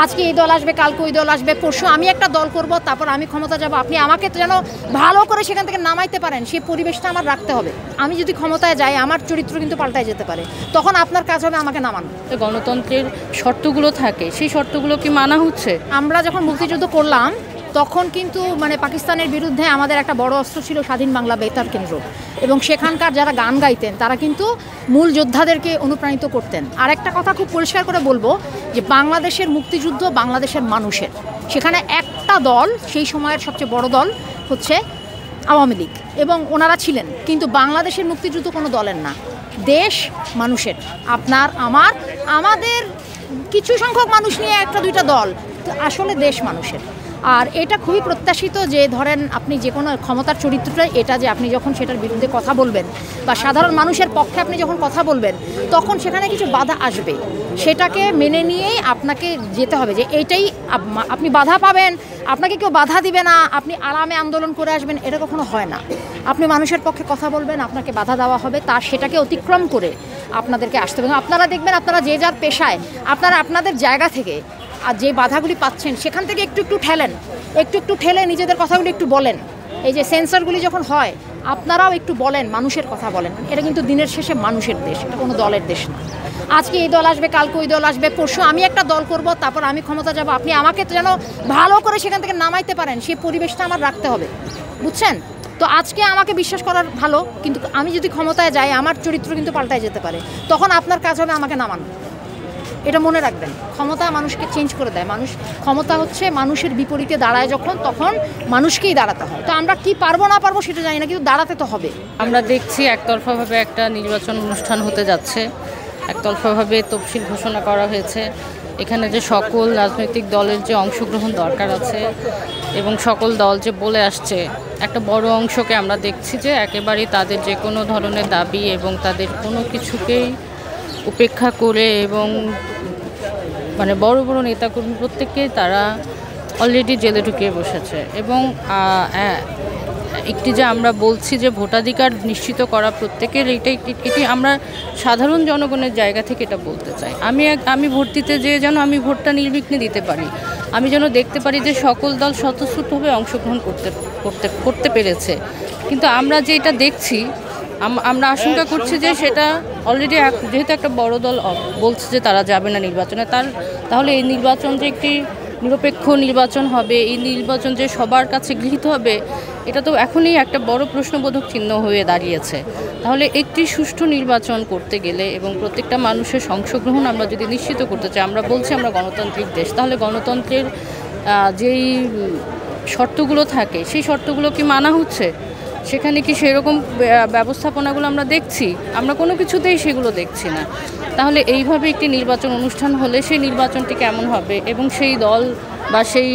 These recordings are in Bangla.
আজকে এই দল আসবে, কালকে ওই দল আসবে, পরশু আমি একটা দল করব, তারপর আমি ক্ষমতা যাব। আপনি আমাকে যেন ভালো করে সেখান থেকে নামাইতে পারেন, সেই পরিবেশটা আমার রাখতে হবে। আমি যদি ক্ষমতায় যাই, আমার চরিত্র কিন্তু পাল্টায় যেতে পারে, তখন আপনার কাজ হবে আমাকে নামানো। গণতন্ত্রের শর্তগুলো থাকে, সেই শর্তগুলো কি মানা হচ্ছে? আমরা যখন মুক্তিযুদ্ধ করলাম তখন কিন্তু পাকিস্তানের বিরুদ্ধে আমাদের একটা বড় অস্ত্র ছিল স্বাধীন বাংলা বেতার কেন্দ্র, এবং সেখানকার যারা গান গাইতেন তারা কিন্তু মূল যোদ্ধাদেরকে অনুপ্রাণিত করতেন। আর একটা কথা খুব পরিষ্কার করে বলবো যে বাংলাদেশের মুক্তিযুদ্ধ বাংলাদেশের মানুষের, সেখানে একটা দল, সেই সময়ের সবচেয়ে বড় দল হচ্ছে আওয়ামী লীগ, এবং ওনারা ছিলেন, কিন্তু বাংলাদেশের মুক্তিযুদ্ধ কোনো দলের না, দেশ মানুষের, আপনার আমার, আমাদের কিছু সংখ্যক মানুষ নিয়ে একটা দুইটা দল, আসলে দেশ মানুষের। আর এটা খুবই প্রত্যাশিত যে ধরেন আপনি যে কোনো ক্ষমতার চরিত্রটা এটা, যে আপনি যখন সেটার বিরুদ্ধে কথা বলবেন বা সাধারণ মানুষের পক্ষে আপনি যখন কথা বলবেন, তখন সেখানে কিছু বাধা আসবে, সেটাকে মেনে নিয়েই আপনাকে যেতে হবে। যে এইটাই আপনি বাধা পাবেন, আপনাকে কেউ বাধা দিবে না, আপনি আরামে আন্দোলন করে আসবেন, এটা কখনো হয় না। আপনি মানুষের পক্ষে কথা বলবেন, আপনাকে বাধা দেওয়া হবে, তার সেটাকে অতিক্রম করে আপনাদেরকে আসতে হবে। আপনারা দেখবেন, আপনারা যে যার পেশায়, আপনারা আপনাদের জায়গা থেকে আর যে বাধাগুলি পাচ্ছেন সেখান থেকে একটু একটু ঠেলেন, একটু ঠেলে নিজেদের কথাগুলি একটু বলেন। এই যে সেন্সরগুলি যখন হয়, আপনারাও একটু বলেন, মানুষের কথা বলেন। এটা কিন্তু দিনের শেষে মানুষের দেশ, এটা কোনো দলের দেশ না। আজকে এই দল আসবে, কালকে ওই দল আসবে, পরশু আমি একটা দল করব, তারপর আমি ক্ষমতা যাব। আপনি আমাকে যেন ভালো করে সেখান থেকে নামাইতে পারেন, সেই পরিবেশটা আমার রাখতে হবে, বুঝছেন? তো আজকে আমাকে বিশ্বাস করার ভালো, কিন্তু আমি যদি ক্ষমতায় যাই, আমার চরিত্র কিন্তু পাল্টায় যেতে পারে, তখন আপনার কাজ হবে আমাকে নামানো। এটা মনে রাখবেন, ক্ষমতা মানুষকে চেঞ্জ করে দেয়। ক্ষমতা হচ্ছে মানুষের বিপরীতে দাঁড়ায় যখন, তখন মানুষকেই দাঁড়াতে হয়। তো আমরা কি পারবো না পারবো সেটা জানি না, কিন্তু দাঁড়াতে তো হবে। আমরা দেখছি একতরফাভাবে একটা নির্বাচন অনুষ্ঠান হতে যাচ্ছে, একতরফাভাবে তফসিল ঘোষণা করা হয়েছে। এখানে যে সকল রাজনৈতিক দলের যে অংশগ্রহণ দরকার আছে, এবং সকল দল যে বলে আসছে, একটা বড় অংশকে আমরা দেখছি যে একেবারেই তাদের যে কোনো ধরনের দাবি এবং তাদের কোনো কিছুকেই উপেক্ষা করে, এবং বড় বড় নেতাকর্মী প্রত্যেককেই তারা অলরেডি জেলে ঢুকিয়ে বসেছে। এবং একটি যে আমরা বলছি যে ভোটাধিকার নিশ্চিত করা প্রত্যেকের, এটি আমরা সাধারণ জনগণের জায়গা থেকে এটা বলতে চাই। আমি ভোট দিতে যেয়ে যেন আমি ভোটটা নির্বিঘ্নে দিতে পারি, আমি যেন দেখতে পারি যে সকল দল স্বতঃস্ফূর্তভাবে অংশগ্রহণ করতে পেরেছে। কিন্তু আমরা যে এটা দেখছি, আমরা আশঙ্কা করছি যে সেটা অলরেডি যেহেতু একটা বড় দল বলছে যে তারা যাবে না নির্বাচনে, তাহলে এই নির্বাচন যে একটি নিরপেক্ষ নির্বাচন হবে, এই নির্বাচন যে সবার কাছে গৃহীত হবে, এটা তো এখনই একটা বড় প্রশ্নবোধক চিহ্ন হয়ে দাঁড়িয়েছে। তাহলে একটি সুষ্ঠু নির্বাচন করতে গেলে এবং প্রত্যেকটা মানুষের অংশগ্রহণ আমরা যদি নিশ্চিত করতে চাই, আমরা বলছি আমরা গণতান্ত্রিক দেশ, তাহলে গণতন্ত্রের যেই শর্তগুলো থাকে সেই শর্তগুলো কি মানা হচ্ছে? সেখানে কি সেরকম ব্যবস্থাপনাগুলো আমরা দেখছি? আমরা কোনো কিছুতেই সেগুলো দেখছি না। তাহলে এইভাবে একটি নির্বাচন অনুষ্ঠান হলে সেই নির্বাচনটি কেমন হবে, এবং সেই দল বা সেই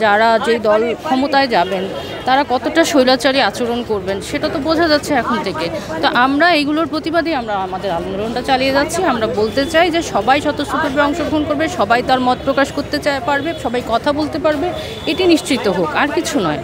যারা যেই দল ক্ষমতায় যাবেন তারা কতটা স্বৈরাচারী আচরণ করবেন সেটা তো বোঝা যাচ্ছে এখন থেকে। তো আমরা এইগুলোর প্রতিবাদে আমরা আমাদের আন্দোলনটা চালিয়ে যাচ্ছি। আমরা বলতে চাই যে সবাই স্বতঃস্ফূর্তভাবে অংশগ্রহণ করবে, সবাই তার মত প্রকাশ করতে পারবে, সবাই কথা বলতে পারবে, এটি নিশ্চিত হোক, আর কিছু নয়।